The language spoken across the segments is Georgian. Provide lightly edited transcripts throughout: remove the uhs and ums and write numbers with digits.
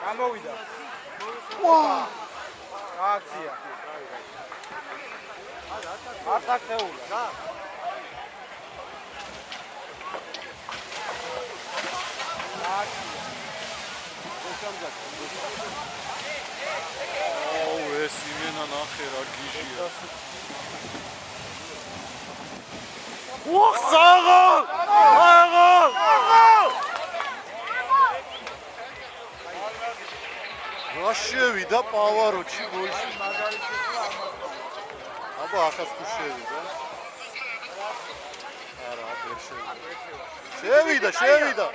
გამოვიდა. ვა! აქცია. ატაკეულა. რა? ეს იმენა ნახე რა გიჟია. ოხ საღო! რა შევიდა პავაროჩი გოლში. აბა ახაც თუ შევიდა. არა, ვერ შევიდა.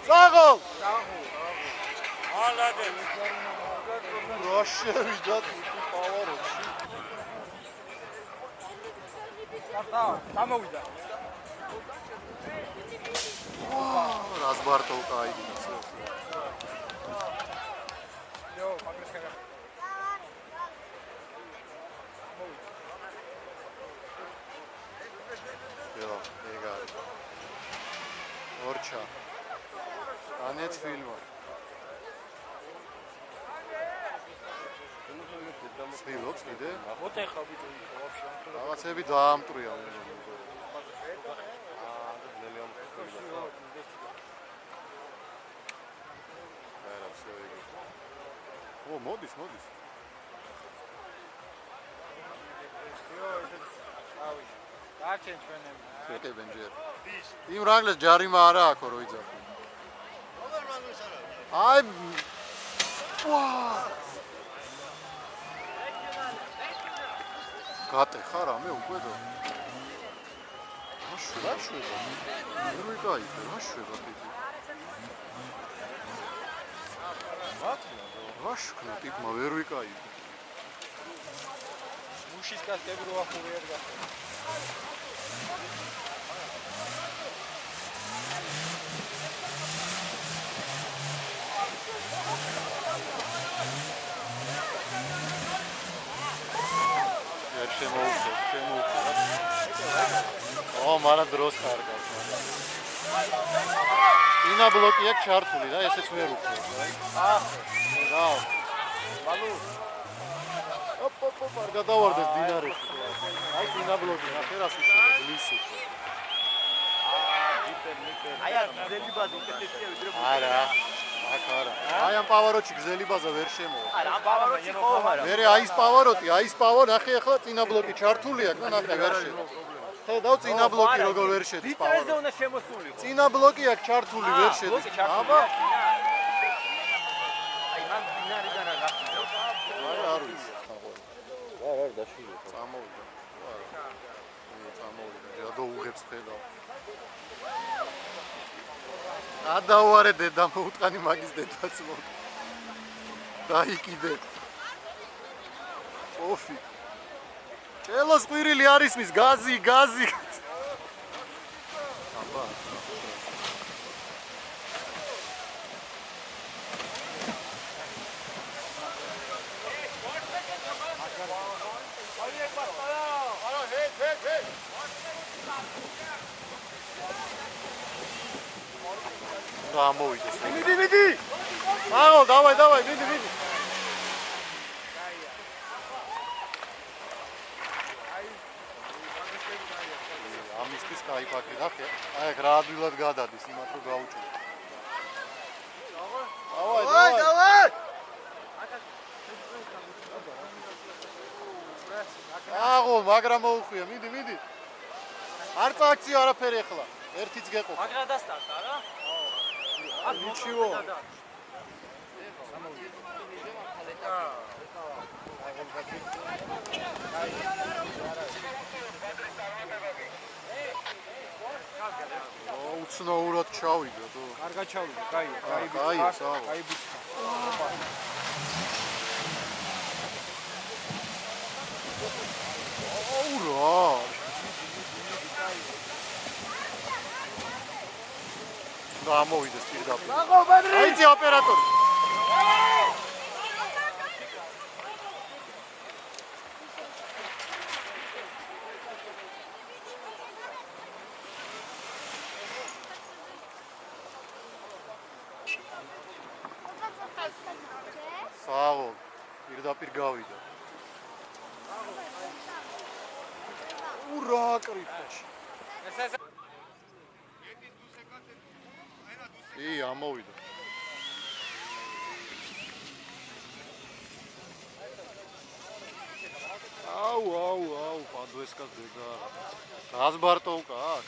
საღო! რა შევიდა პავაროჩი. გამოვიდა. რაზბარტოვკა აიგინა. Orça. Anet filmi. Stilობს კიდე? ოტე ხაბით ვაფშე. რაღაცები დაამტრია. ო, მოდის. გაჩენ ჩვენები. შეკებენ ჯერ. იმ რანგლეს ჯარიმა არა აქო რო იძახო. აი ვა! გატე ხარ ამე უკვე და რა შვება? ვერ ვიკაიფე, რა შვება ტიპი? რა შქნა ტიპმა ვერ ვიკაიფე. მუშის კასკები რო ახურე არ გახდა. ო, მარა დროს კარგავს. ინა ბლოკი აქვს ჩართული და ესეც ვერ უხდებს, რა. რა. ბალუ. არ გადავარდეს დინარებში. აი ინა ბლოკი, ნახე რა შეიძლება ლისი. აი ამ გზელი ბაზა უკეთესია ვიდრე არა. აქ არა. აი ამ პავაროტში გზელი ბაზა ვერ შემოვა. არა, ამ პავაროტში ხო არა. მე აი ეს პავაროტი, ნახე ახლა წინა ბლოკი ჩართული აქვს და ნახე ვერ შევა. ხედავ წინა ბლოკი როგორ ვერ შედის პავაროტი. ვიწრეზე უნდა შემოსულიყო. წინა ბლოკი აქვს ჩართული ვერ შედის. აბა. აი მან დინარიდან რა გახდა. არ ვიცი. რა დაშვილი. წამოვიდა. წამოვიდა. რადო უღებს ხედავ. ადაوارე დედა მოუტყანი მაგის დედაც მოკ. დაიკიდე. ოფი. ჭელოს ყვირილი არის მის გაზი. აბა. გამოვიდეს. მიდი. აო, დავай, მიდი. ამისთვის кайფაკი ნახე. აი აქ რა ადვილად გადადის, იმათ რომ გაუჭირდა. დავай. აღო, მაგრამ მოუხვია, მიდი. არ წააქციო არაფერი ახლა. ერთიც გეყო. მაგრა დასტარტა რა? აა, ნიჩიო. უცნაურად ჩავიდა თუ. კარგად ჩავიდა, კაია. კაი ბიჭა. აურა. გამოვიდეს პირდაპირ. აიცი ოპერატორი. პირდაპირ გავიდა. ურა კრიფაში. ამოვიდა. აუ, პანდვესკას დედა. გაზბარტოვკა აქ.